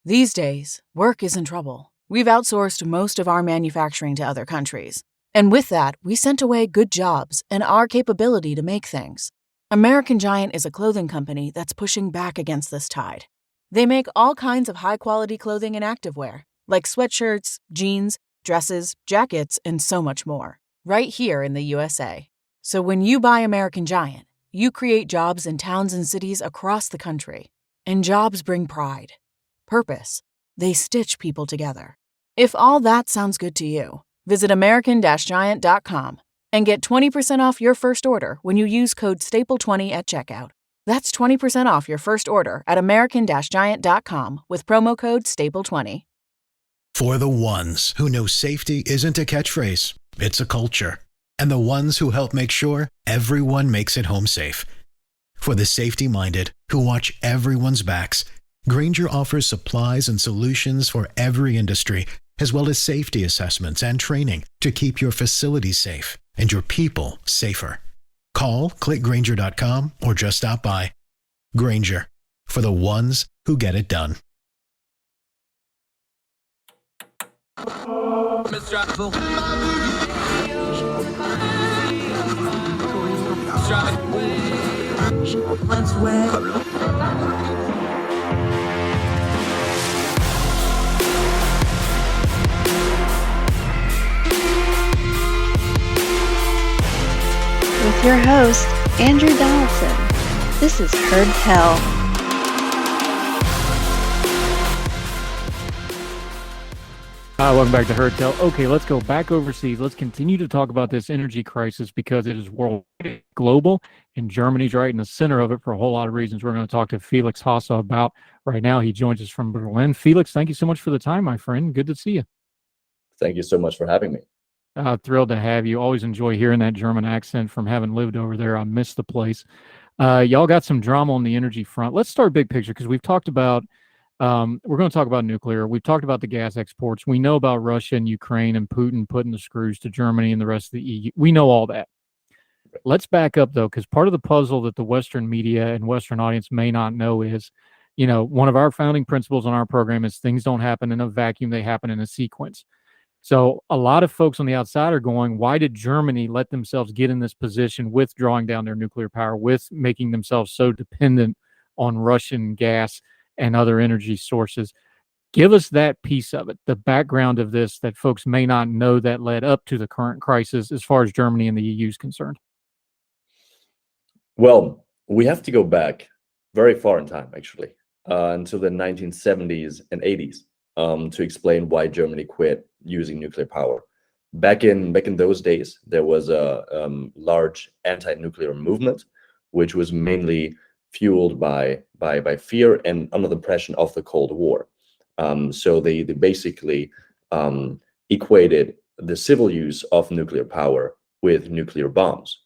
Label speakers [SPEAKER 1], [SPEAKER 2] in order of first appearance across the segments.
[SPEAKER 1] These days, work is in trouble. We've outsourced most of our manufacturing to other countries. And with that, we sent away good jobs and our capability to make things. American Giant is a clothing company that's pushing back against this tide. They make all kinds of high-quality clothing and activewear, like sweatshirts, jeans, dresses, jackets, and so much more, right here in the USA. So when you buy American Giant, you create jobs in towns and cities across the country. And jobs bring pride, purpose. They stitch people together. If all that sounds good to you, visit American-Giant.com and get 20% off your first order when you use code STAPLE20 at checkout. That's 20% off your first order at American-Giant.com with promo code STAPLE20.
[SPEAKER 2] For the ones who know safety isn't a catchphrase, it's a culture. And the ones who help make sure everyone makes it home safe. For the safety-minded who watch everyone's backs, Grainger offers supplies and solutions for every industry, as well as safety assessments and training to keep your facilities safe and your people safer. Call, click Grainger.com, or just stop by. Grainger, for the ones who get it done.
[SPEAKER 3] With your host, Andrew Donaldson. This is Heard Tell.
[SPEAKER 4] Welcome back to Heard Tell. Okay, let's go back overseas. Let's continue to talk about this energy crisis because it is worldwide, global, and Germany's right in the center of it for a whole lot of reasons. We're going to talk to Felix Hosse about right now. He joins us from Berlin. Felix, thank you so much for the time, my friend. Good to see you.
[SPEAKER 5] Thank you so much for having me.
[SPEAKER 4] Thrilled to have you. Always enjoy hearing that German accent from having lived over there. I miss the place. Y'all got some drama on the energy front. Let's start big picture because we've talked about, we're going to talk about nuclear. We've talked about the gas exports. We know about Russia and Ukraine and Putin putting the screws to Germany and the rest of the EU. We know all that. Let's back up, though, because part of the puzzle that the Western media and Western audience may not know is, you know, one of our founding principles on our program is things don't happen in a vacuum. They happen in a sequence. So a lot of folks on the outside are going, why did Germany let themselves get in this position with drawing down their nuclear power, with making themselves so dependent on Russian gas and other energy sources? Give us that piece of it, the background of this that folks may not know that led up to the current crisis as far as Germany and the EU is concerned.
[SPEAKER 5] Well, we have to go back very far in time, actually, until the 1970s and 80s. To explain why Germany quit using nuclear power. Back in those days, there was a large anti-nuclear movement, which was mainly fueled by fear and under the pressure of the Cold War. So they basically equated the civil use of nuclear power with nuclear bombs.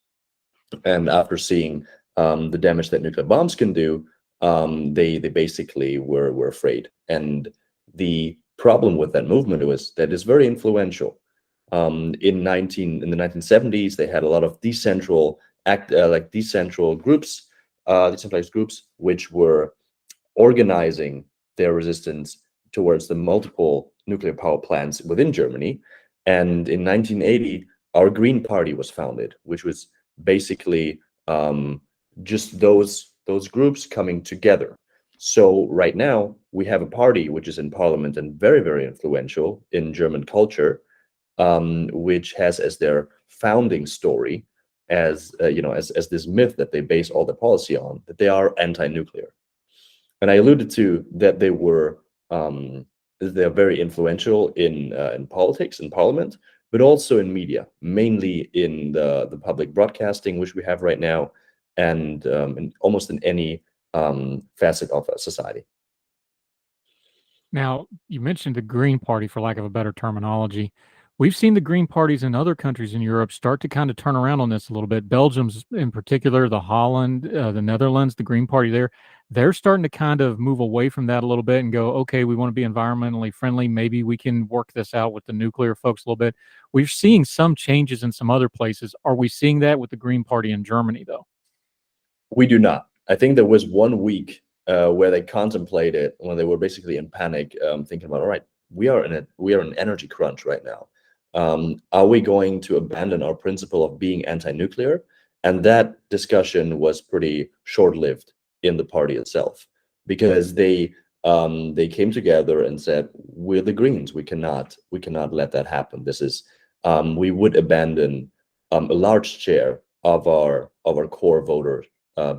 [SPEAKER 5] And after seeing the damage that nuclear bombs can do, they basically were afraid. And the problem with that movement was that it's very influential. In the 1970s, they had a lot of decentralized groups, which were organizing their resistance towards the multiple nuclear power plants within Germany. And in 1980, our Green Party was founded, which was basically just those groups coming together. So right now we have a party which is in parliament and very, very influential in German culture, which has as their founding story, as this myth that they base all their policy on, that they are anti-nuclear. And I alluded to that they're very influential in politics, in parliament, but also in media, mainly in the public broadcasting, which we have right now, and almost in any facet of society.
[SPEAKER 4] Now, you mentioned the Green Party, for lack of a better terminology. We've seen the Green parties in other countries in Europe start to kind of turn around on this a little bit. Belgium's in particular, the Holland, the Netherlands, the Green Party there, they're starting to kind of move away from that a little bit and go, okay, we want to be environmentally friendly. Maybe we can work this out with the nuclear folks a little bit. We're seeing some changes in some other places. Are we seeing that with the Green Party in Germany, though?
[SPEAKER 5] We do not. I think there was 1 week where they contemplated when they were basically in panic, thinking about, all right, we are in an energy crunch right now. Are we going to abandon our principle of being anti-nuclear? And that discussion was pretty short-lived in the party itself, because they came together and said, we're the Greens, we cannot let that happen. This is we would abandon a large share of our core voter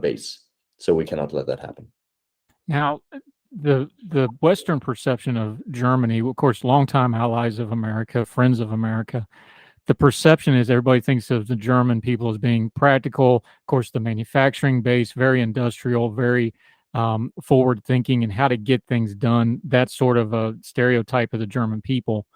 [SPEAKER 5] base, so we cannot let that happen.
[SPEAKER 4] Now, the Western perception of Germany, of course, longtime allies of America, friends of America, the perception is everybody thinks of the German people as being practical. Of course, the manufacturing base, very industrial, very forward thinking and how to get things done. That's sort of a stereotype of the German people.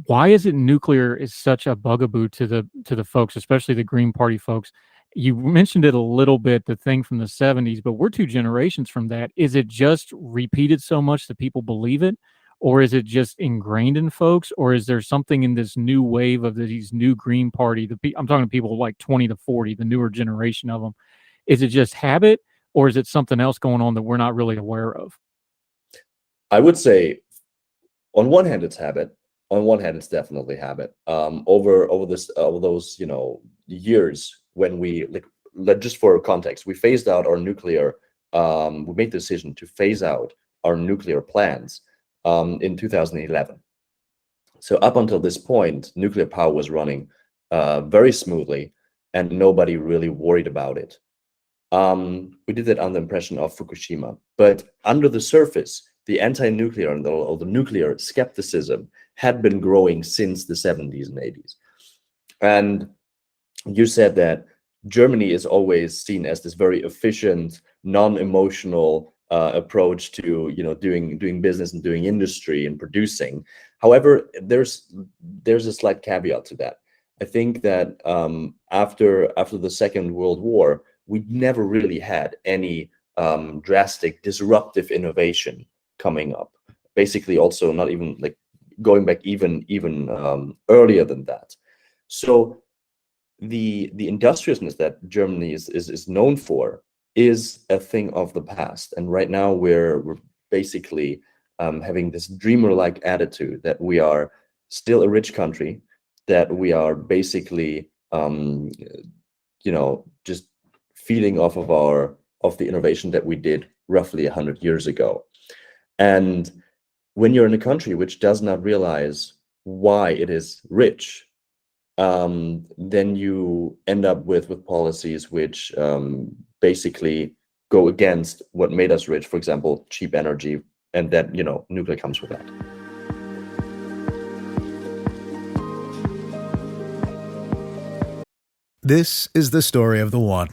[SPEAKER 4] Why is it nuclear is such a bugaboo to the folks, especially the Green Party folks? You mentioned it a little bit, the thing from the 70s, but we're 2 generations from that. Is it just repeated so much that people believe it? Or is it just ingrained in folks? Or is there something in this new wave of these new Green Party? I'm talking to people like 20 to 40, the newer generation of them. Is it just habit, or is it something else going on that we're not really aware of?
[SPEAKER 5] I would say, on one hand, it's habit. On one hand, it's definitely habit. Over those years when we just for context, we phased out our nuclear. We made the decision to phase out our nuclear plants in 2011. So up until this point, nuclear power was running very smoothly, and nobody really worried about it. We did that under the impression of Fukushima, but under the surface, the anti-nuclear or the nuclear skepticism had been growing since the 70s and 80s. And you said that Germany is always seen as this very efficient, non-emotional approach to doing business and doing industry and producing. However, there's a slight caveat to that. I think that after the Second World War, we never really had any drastic disruptive innovation coming up. Basically, also not even going back even earlier than that. So the industriousness that Germany is known for is a thing of the past, and right now we're basically having this dreamer-like attitude that we are still a rich country, that we are basically just feeding off of the innovation that we did roughly 100 years ago. And when you're in a country which does not realize why it is rich, then you end up with policies which basically go against what made us rich. For example, cheap energy, and that nuclear comes with that.
[SPEAKER 2] This is the story of the one.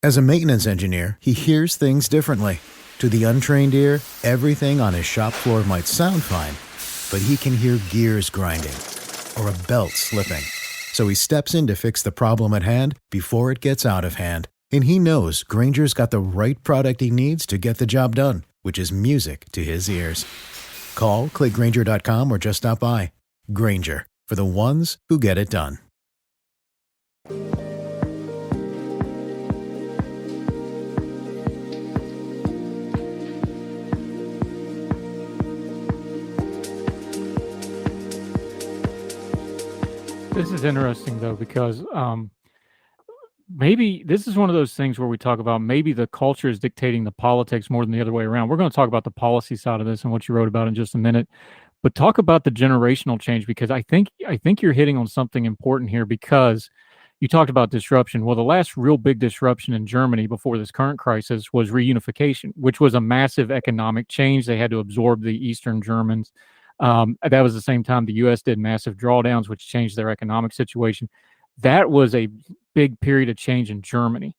[SPEAKER 2] As a maintenance engineer, he hears things differently. To the untrained ear, everything on his shop floor might sound fine, but he can hear gears grinding or a belt slipping. So he steps in to fix the problem at hand before it gets out of hand. And he knows Grainger's got the right product he needs to get the job done, which is music to his ears. Call, click Grainger.com, or just stop by. Grainger, for the ones who get it done.
[SPEAKER 4] This is interesting, though, because maybe this is one of those things where we talk about maybe the culture is dictating the politics more than the other way around. We're going to talk about the policy side of this and what you wrote about in just a minute, but talk about the generational change, because I think you're hitting on something important here, because you talked about disruption. Well, the last real big disruption in Germany before this current crisis was reunification, which was a massive economic change. They had to absorb the Eastern Germans. That was the same time the U.S. did massive drawdowns, which changed their economic situation. That was a big period of change in Germany.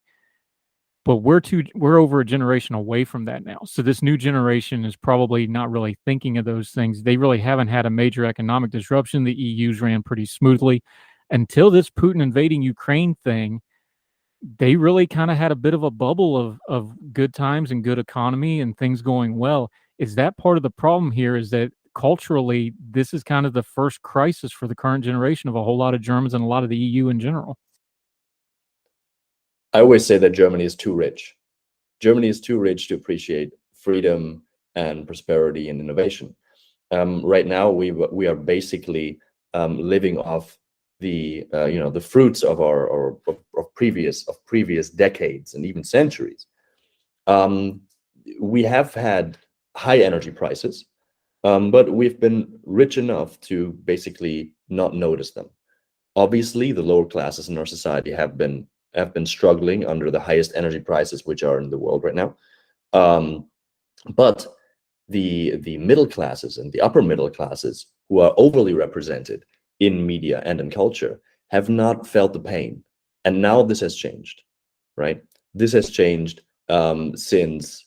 [SPEAKER 4] But we're over a generation away from that now. So this new generation is probably not really thinking of those things. They really haven't had a major economic disruption. The EU's ran pretty smoothly until this Putin invading Ukraine thing. They really kind of had a bit of a bubble of good times and good economy and things going well. Is that part of the problem here, is that culturally, this is kind of the first crisis for the current generation of a whole lot of Germans and a lot of the EU in general?
[SPEAKER 5] I always say that Germany is too rich. Germany is too rich to appreciate freedom and prosperity and innovation. Right now, we are basically living off the the fruits of our of previous decades and even centuries. We have had high energy prices, but we've been rich enough to basically not notice them. Obviously, the lower classes in our society have been struggling under the highest energy prices which are in the world right now. But the middle classes and the upper middle classes, who are overly represented in media and in culture, have not felt the pain. And now this has changed, right? This has changed since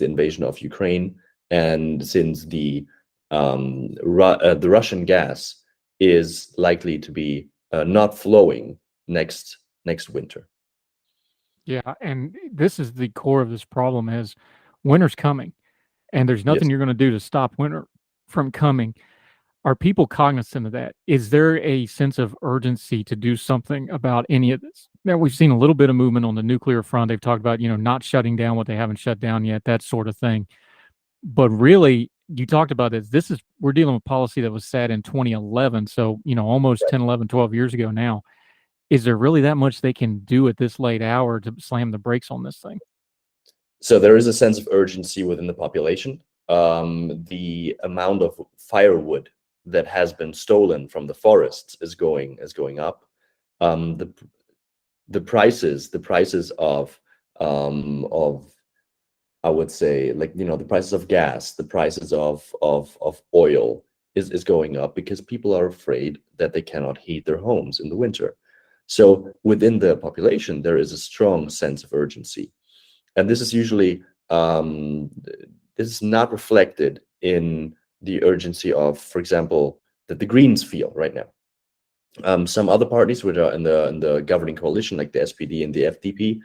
[SPEAKER 5] the invasion of Ukraine, and since the Russian gas is likely to be not flowing next winter.
[SPEAKER 4] Yeah, and this is the core of this problem: is winter's coming, and there's nothing
[SPEAKER 5] Yes.
[SPEAKER 4] you're going to do to stop winter from coming. Are people cognizant of that? Is there a sense of urgency to do something about any of this? Now, we've seen a little bit of movement on the nuclear front. They've talked about, not shutting down what they haven't shut down yet, that sort of thing. But really, you talked about this. We're dealing with policy that was set in 2011. So, almost 10, 11, 12 years ago now. Is there really that much they can do at this late hour to slam the brakes on this thing?
[SPEAKER 5] So there is a sense of urgency within the population. The amount of firewood that has been stolen from the forests is going up. The prices of I would say, like, the prices of gas, the prices of oil is going up because people are afraid that they cannot heat their homes in the winter. So within the population, there is a strong sense of urgency. And this is usually this is not reflected in the urgency of, for example, that the Greens feel right now. Some other parties which are in the governing coalition, like the SPD and the FDP,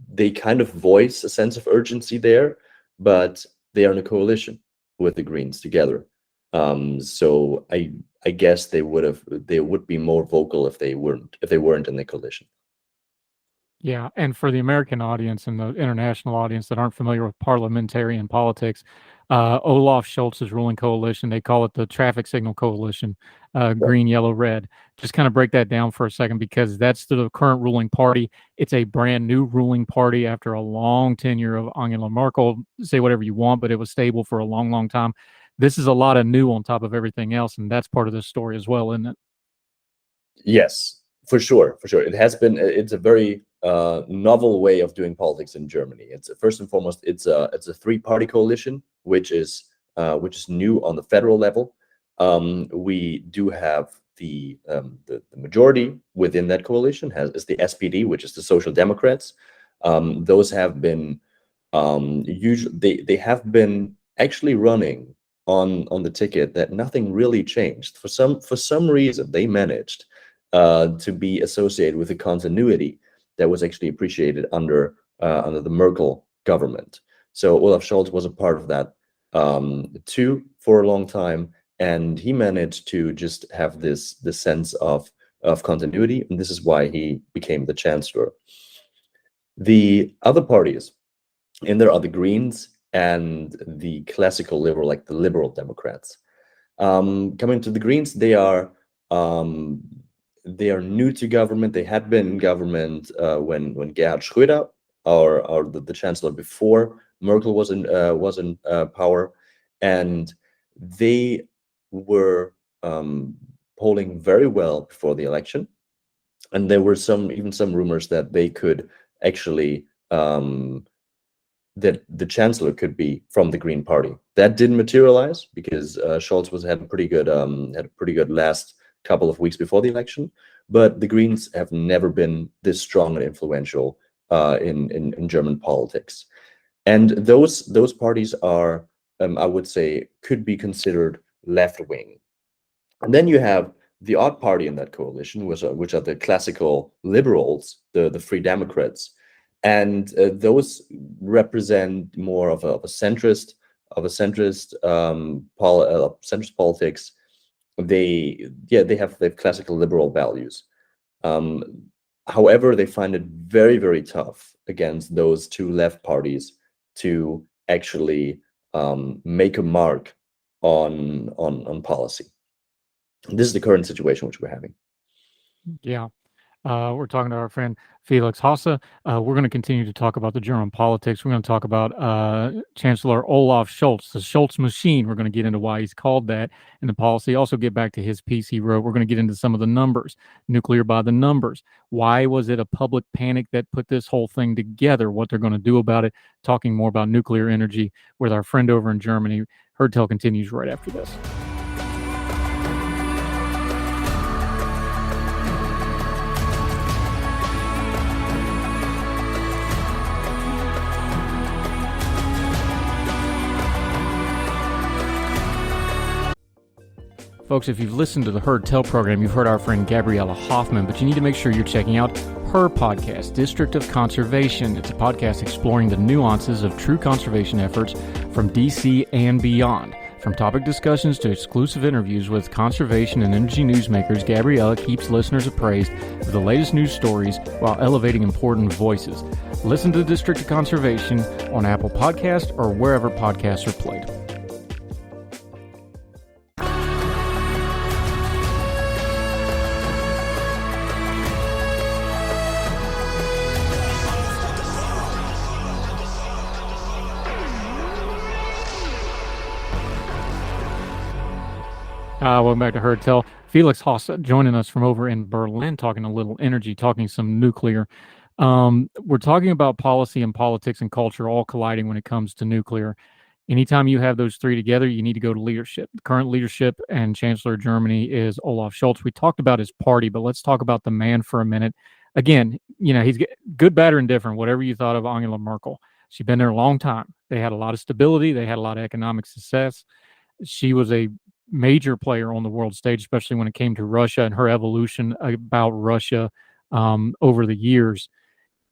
[SPEAKER 5] they kind of voice a sense of urgency there, but they are in a coalition with the Greens together. So I guess they would be more vocal if they weren't in the coalition.
[SPEAKER 4] Yeah, and for the American audience and the international audience that aren't familiar with parliamentarian politics, Olaf Scholz's ruling coalition, they call it the traffic signal coalition, green, yellow, red. Just kind of break that down for a second, because that's the current ruling party. It's a brand new ruling party after a long tenure of Angela Merkel. Say whatever you want, but it was stable for a long, long time. This is a lot of new on top of everything else, and that's part of this story as well, isn't it?
[SPEAKER 5] Yes, for sure. It's a very novel way of doing politics in Germany. It's first and foremost, it's a three-party coalition, which is new on the federal level. We do have the majority within that coalition is the SPD, which is the Social Democrats. Those have been usually they have been actually running on the ticket that nothing really changed. For some reason, they managed to be associated with the continuity that was actually appreciated under the Merkel government. So Olaf Scholz was a part of that too for a long time, and he managed to just have this sense of continuity, and this is why he became the chancellor. The other parties in there are the Greens and the classical liberal, like the Liberal Democrats. Coming to the Greens, they are new to government. They had been in government when Gerhard Schröder, or the chancellor before Merkel was in power, and they were polling very well before the election, and there were even some rumors that they could actually that the chancellor could be from the Green Party. That didn't materialize because Scholz had a pretty good last couple of weeks before the election. But the Greens have never been this strong and influential in German politics, and those parties are, I would say, could be considered left wing. And then you have the odd party in that coalition, which are the classical liberals, the Free Democrats, and those represent more of a centrist centrist politics. They have classical liberal values. However, they find it very, very tough against those two left parties to actually make a mark on policy. This is the current situation which we're having.
[SPEAKER 4] Yeah. We're talking to our friend Felix Hosse. We're going to continue to talk about the German politics. We're going to talk about Chancellor Olaf Scholz, the Scholz machine. We're going to get into why he's called that and the policy. Also get back to his piece he wrote. We're going to get into some of the numbers, nuclear by the numbers. Why was it a public panic that put this whole thing together? What they're going to do about it. Talking more about nuclear energy with our friend over in Germany. Herdtel continues right after this. Folks, if you've listened to the Herd Tell program, you've heard our friend Gabriella Hoffman, but you need to make sure you're checking out her podcast, District of Conservation. It's a podcast exploring the nuances of true conservation efforts from DC and beyond. From topic discussions to exclusive interviews with conservation and energy newsmakers, Gabriella keeps listeners appraised of the latest news stories while elevating important voices. Listen to District of Conservation on Apple Podcasts or wherever podcasts are played. Welcome back to Herd Tell. Felix Hosse joining us from over in Berlin, talking a little energy, talking some nuclear. We're talking about policy and politics and culture all colliding when it comes to nuclear. Anytime you have those three together, you need to go to leadership. The current leadership and Chancellor of Germany is Olaf Scholz. We talked about his party, but let's talk about the man for a minute. Again, he's good, bad, or indifferent, whatever you thought of Angela Merkel. She's been there a long time. They had a lot of stability. They had a lot of economic success. She was a major player on the world stage, especially when it came to Russia and her evolution about Russia over the years.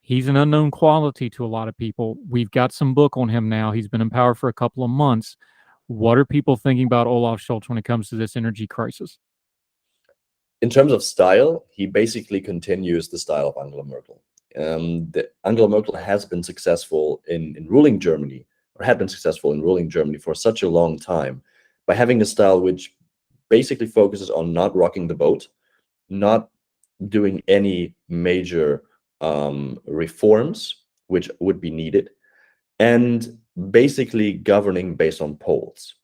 [SPEAKER 4] He's an unknown quality to a lot of people. We've got some book on him now. He's been in power for a couple of months. What are people thinking about Olaf Scholz when it comes to this energy crisis?
[SPEAKER 5] In terms of style, he basically continues the style of Angela Merkel. Angela Merkel has been successful in ruling Germany, or had been successful in ruling Germany for such a long time, by having a style which basically focuses on not rocking the boat, not doing any major reforms which would be needed, and basically governing based on polls.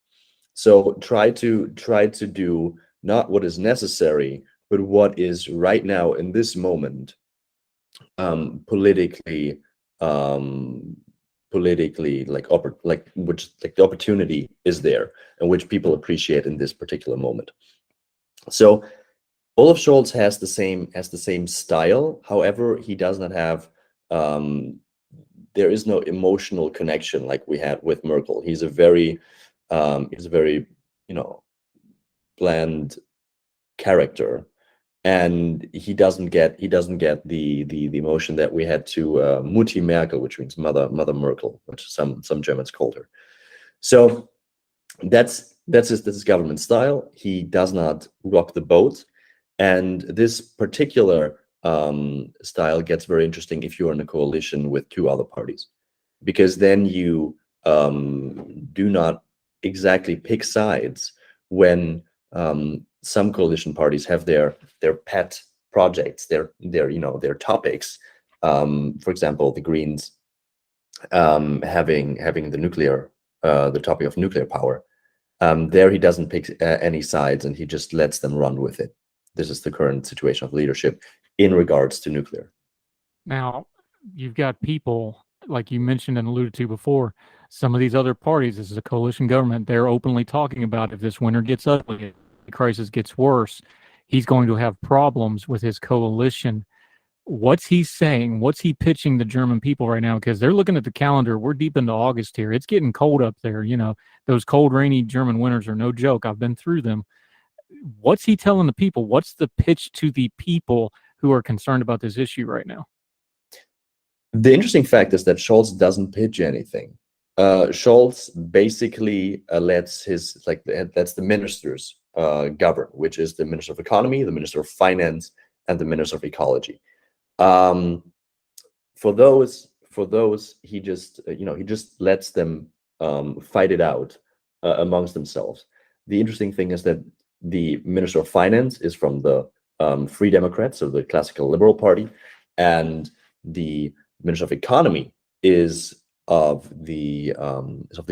[SPEAKER 5] So try to do not what is necessary, but what is right now in this moment politically the opportunity is there and which people appreciate in this particular moment. So Olaf Scholz has the same style. However, he does not have there is no emotional connection like we had with Merkel. He's a very bland character, and he doesn't get the emotion that we had to Mutti Merkel, which means Mother Merkel, which some Germans called her. So that's his government style. He does not rock the boat, and this particular style gets very interesting if you're in a coalition with two other parties, because then you do not exactly pick sides when some coalition parties have their pet projects, their topics. For example, the Greens having the topic of nuclear power. There he doesn't pick any sides, and he just lets them run with it. This is the current situation of leadership in regards to nuclear.
[SPEAKER 4] Now, you've got people, like you mentioned and alluded to before, some of these other parties, this is a coalition government, they're openly talking about if this winter gets ugly, if the crisis gets worse, he's going to have problems with his coalition. What's he saying? What's he pitching the German people right now? Because they're looking at the calendar. We're deep into August here. It's getting cold up there. Those cold, rainy German winters are no joke. I've been through them. What's he telling the people? What's the pitch to the people who are concerned about this issue right now?
[SPEAKER 5] The interesting fact is that Scholz doesn't pitch anything. Scholz basically lets the ministers govern, which is the Minister of Economy, the Minister of Finance, and the Minister of Ecology. Um, for those, he just he just lets them fight it out amongst themselves. The interesting thing is that the Minister of Finance is from the Free Democrats, so the classical Liberal Party, and the Minister of Economy is of the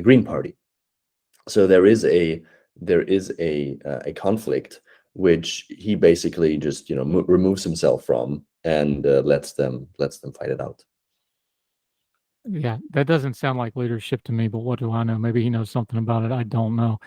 [SPEAKER 5] Green Party. So there is a conflict which he basically just removes himself from and lets them fight it out.
[SPEAKER 4] Yeah, that doesn't sound like leadership to me, but what do I know? Maybe he knows something about it. I don't know.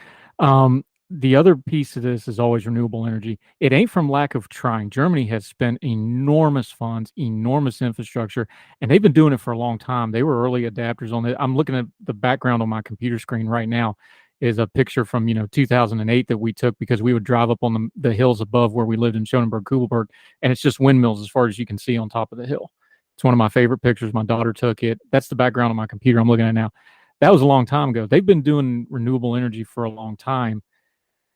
[SPEAKER 4] The other piece of this is always renewable energy. It ain't from lack of trying. Germany has spent enormous funds, enormous infrastructure, and they've been doing it for a long time. They were early adapters on it. I'm looking at the background on my computer screen right now is a picture from 2008 that we took because we would drive up on the hills above where we lived in Schonenberg, Kugelberg, and it's just windmills as far as you can see on top of the hill. It's one of my favorite pictures. My daughter took it. That's the background on my computer I'm looking at now. That was a long time ago. They've been doing renewable energy for a long time.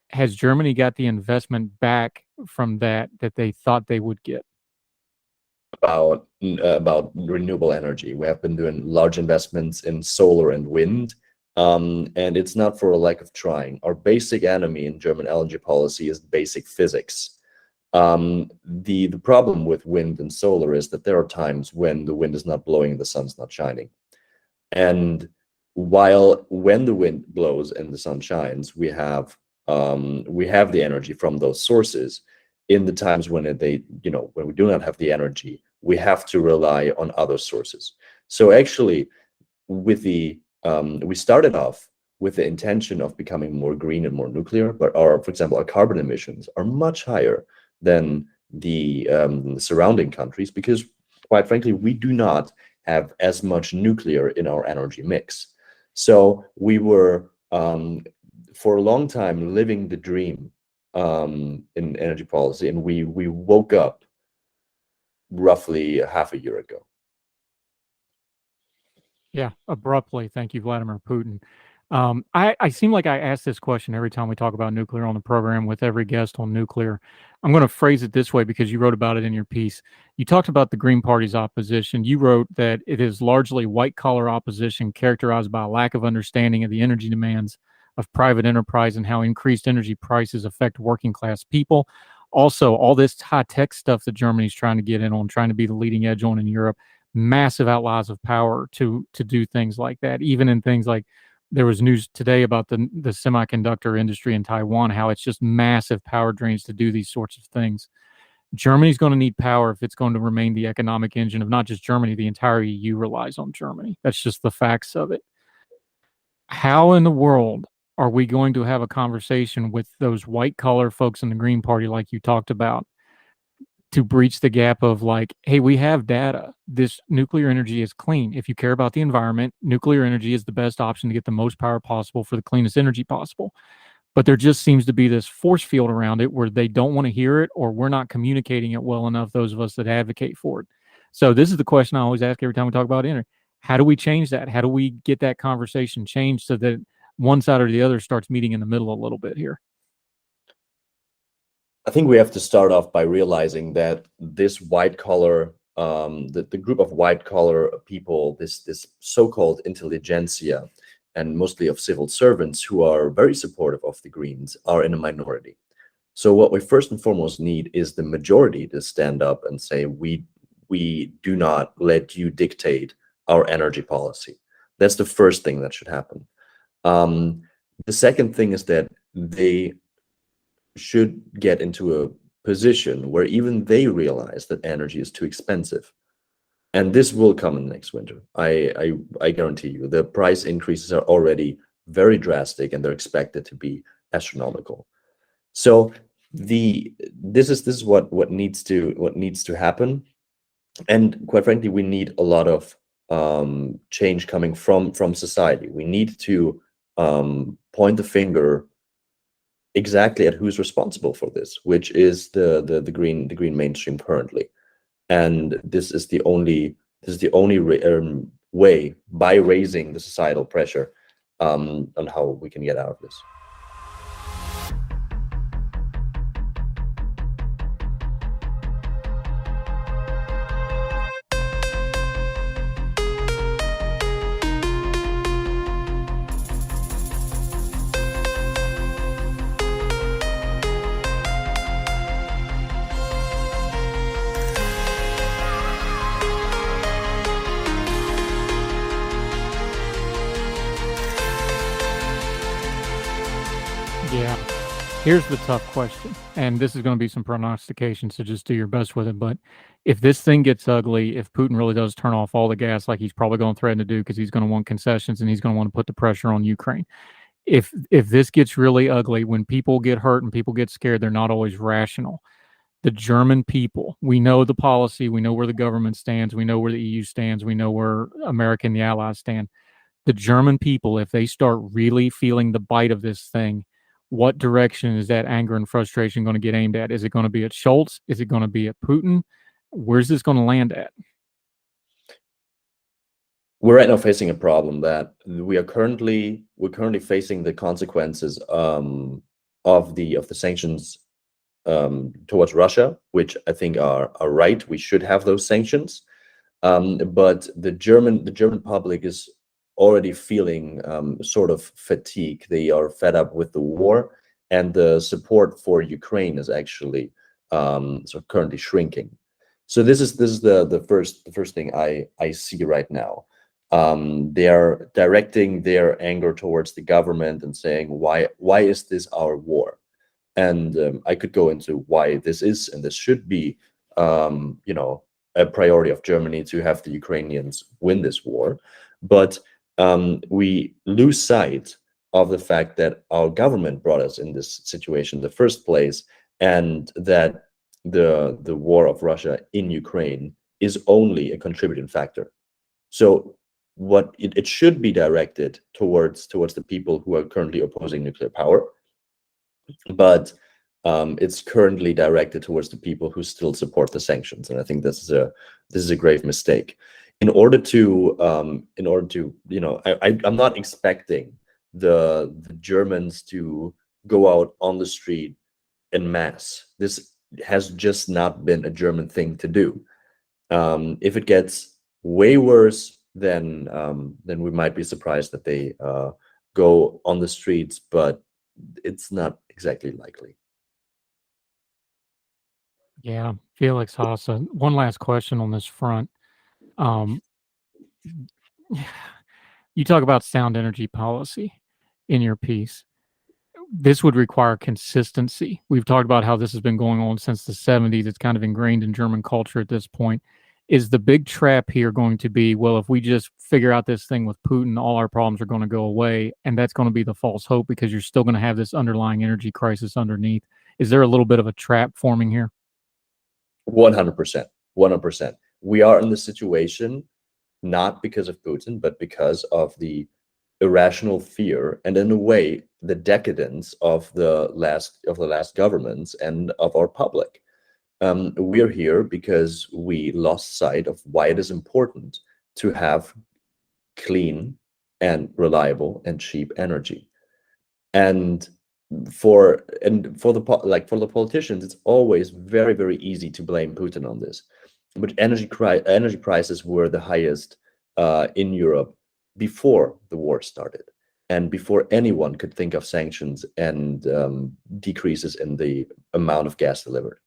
[SPEAKER 4] Has Germany got the investment back from that they thought they would get?
[SPEAKER 5] About renewable energy, we have been doing large investments in solar and wind, and it's not for a lack of trying. Our basic enemy in German energy policy is basic physics. The problem with wind and solar is that there are times when the wind is not blowing and the sun's not shining. And when the wind blows and the sun shines, we have the energy from those sources. In the times when when we do not have the energy, we have to rely on other sources. So actually, we started off with the intention of becoming more green and more nuclear, but for example, our carbon emissions are much higher than the surrounding countries because, quite frankly, we do not have as much nuclear in our energy mix. So we were for a long time living the dream in energy policy, and we woke up roughly half a year ago.
[SPEAKER 4] Yeah, abruptly. Thank you, Vladimir Putin. I seem like I ask this question every time we talk about nuclear on the program with every guest on nuclear. I'm going to phrase it this way because you wrote about it in your piece. You talked about the Green Party's opposition. You wrote that it is largely white-collar opposition characterized by a lack of understanding of the energy demands of private enterprise and how increased energy prices affect working-class people. Also, all this high-tech stuff that Germany's trying to get in on, trying to be the leading edge on in Europe, massive outlays of power to do things like that, even in things like there was news today about the semiconductor industry in Taiwan, how it's just massive power drains to do these sorts of things. Germany's going to need power if it's going to remain the economic engine of not just Germany, the entire EU relies on Germany. That's just the facts of it. How in the world are we going to have a conversation with those white-collar folks in the Green Party like you talked about to breach the gap of like, hey, we have data. This nuclear energy is clean. If you care about the environment, nuclear energy is the best option to get the most power possible for the cleanest energy possible. But there just seems to be this force field around it where they don't want to hear it, or we're not communicating it well enough, those of us that advocate for it. So this is the question I always ask every time we talk about energy. How do we change that? How do we get that conversation changed so that one side or the other starts meeting in the middle a little bit here?
[SPEAKER 5] I think we have to start off by realizing that this white collar, the group of white collar people, this so-called intelligentsia, and mostly of civil servants who are very supportive of the Greens, are in a minority. So what we first and foremost need is the majority to stand up and say, we do not let you dictate our energy policy. That's the first thing that should happen. The second thing is that they should get into a position where even they realize that energy is too expensive. And this will come in next winter. I guarantee you. The price increases are already very drastic and they're expected to be astronomical. So this is what needs to happen. And quite frankly, we need a lot of change coming from society. We need to point the finger exactly at who's responsible for this, which is the green mainstream currently. And this is the only way, by raising the societal pressure, on how we can get out of this.
[SPEAKER 4] Yeah. Here's the tough question, and this is going to be some prognostication, so just do your best with it. But if this thing gets ugly, if Putin really does turn off all the gas like he's probably going to threaten to do because he's going to want concessions and he's going to want to put the pressure on Ukraine. If this gets really ugly, when people get hurt and people get scared, they're not always rational. The German people, we know the policy, we know where the government stands, we know where the EU stands, we know where America and the Allies stand. The German people, if they start really feeling the bite of this thing, what direction is that anger and frustration going to get aimed at? Is it going to be at Scholz? Is it going to be at Putin? Where's this going to land at?
[SPEAKER 5] We're right now facing a problem that we're currently facing the consequences of the sanctions towards Russia, which I think are right. We should have those sanctions, but the German public is already feeling sort of fatigue. They are fed up with the war, and the support for Ukraine is actually sort of currently shrinking. So this is the first thing I see right now. They are directing their anger towards the government and saying, why is this our war? And I could go into why this is, and this should be a priority of Germany to have the Ukrainians win this war. But we lose sight of the fact that our government brought us in this situation in the first place, and that the war of Russia in Ukraine is only a contributing factor. So what it should be directed towards the people who are currently opposing nuclear power, but it's currently directed towards the people who still support the sanctions, and I think this is a grave mistake. In order to I'm not expecting the Germans to go out on the street en masse. This has just not been a German thing to do. If it gets way worse, then we might be surprised that they go on the streets, but it's not exactly likely.
[SPEAKER 4] Yeah, Felix Hosse. One last question on this front. You talk about sound energy policy in your piece. This would require consistency. We've talked about how this has been going on since the 70s. It's kind of ingrained in German culture at this point. Is the big trap here going to be, well, if we just figure out this thing with Putin, all our problems are going to go away, and that's going to be the false hope because you're still going to have this underlying energy crisis underneath? Is there a little bit of a trap forming here?
[SPEAKER 5] 100%. 100%. We are in the situation not because of Putin, but because of the irrational fear and, in a way, the decadence of the last governments and of our public. We're here because we lost sight of why it is important to have clean and reliable and cheap energy. And for the politicians, it's always very, very easy to blame Putin on this. But energy prices were the highest in Europe before the war started, and before anyone could think of sanctions and decreases in the amount of gas delivered.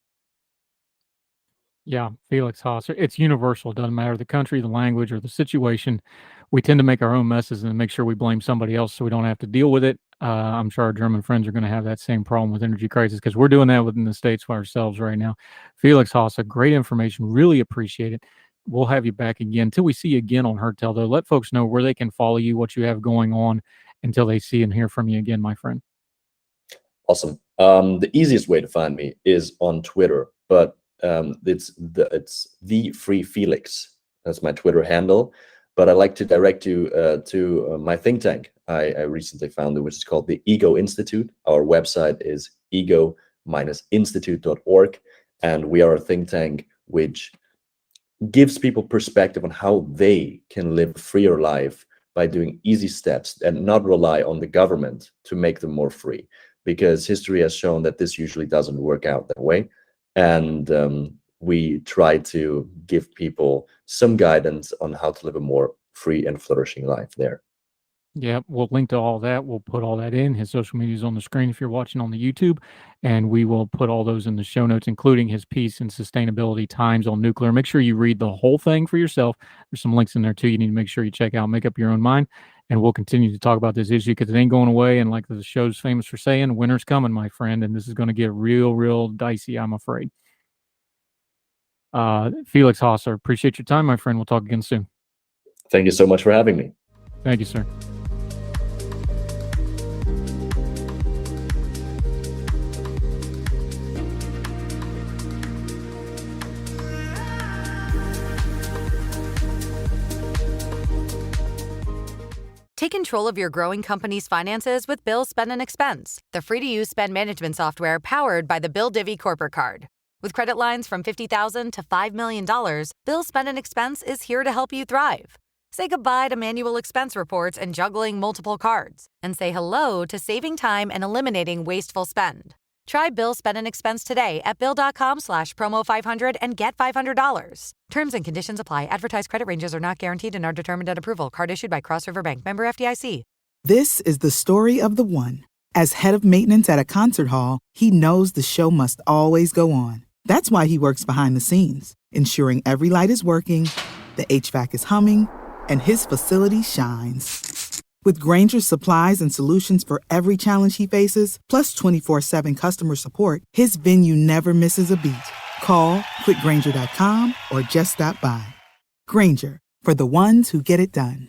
[SPEAKER 4] Yeah, Felix Hosse. It's universal. It doesn't matter the country, the language, or the situation. We tend to make our own messes and make sure we blame somebody else so we don't have to deal with it. I'm sure our German friends are going to have that same problem with energy crisis because we're doing that within the States for ourselves right now. Felix Hosse, great information. Really appreciate it. We'll have you back again. Until we see you again on Hertel, though, let folks know where they can follow you, what you have going on until they see and hear from you again, my friend.
[SPEAKER 5] Awesome. The easiest way to find me is on Twitter, but it's the Free Felix. That's my Twitter handle. But I'd like to direct you to my think tank I recently founded, which is called the Ego Institute. Our website is ego-institute.org, and we are a think tank which gives people perspective on how they can live a freer life by doing easy steps and not rely on the government to make them more free, because history has shown that this usually doesn't work out that way. And we try to give people some guidance on how to live a more free and flourishing life there.
[SPEAKER 4] Yeah, we'll link to all that. We'll put all that in. His social media is on the screen if you're watching on the YouTube, and we will put all those in the show notes, including his piece in Sustainability Times on nuclear. Make sure you read the whole thing for yourself. There's some links in there too. You need to make sure you check out, make up your own mind. and we'll continue to talk about this issue because it ain't going away. And like the show's famous for saying, winter's coming, my friend, and this is going to get real, real dicey, I'm afraid. Felix Hosse, appreciate your time, my friend. We'll talk again soon.
[SPEAKER 5] Thank you so much for having me.
[SPEAKER 4] Thank you, sir.
[SPEAKER 6] Take control of your growing company's finances with Bill Spend and Expense, the free-to-use spend management software powered by the Bill Divvy Corporate Card. With credit lines from $50,000 to $5 million, Bill Spend and Expense is here to help you thrive. Say goodbye to manual expense reports and juggling multiple cards, and say hello to saving time and eliminating wasteful spend. Try Bill Spend and Expense today at bill.com/promo500 and get $500. Terms and conditions apply. Advertised credit ranges are not guaranteed and are determined at approval. Card issued by Cross River Bank. Member FDIC.
[SPEAKER 7] This is the story of the one. As head of maintenance at a concert hall, he knows the show must always go on. That's why he works behind the scenes, ensuring every light is working, the HVAC is humming, and his facility shines. With Grainger's supplies and solutions for every challenge he faces, plus 24/7 customer support, his venue never misses a beat. Call quickgrainger.com or just stop by. Grainger, for the ones who get it done.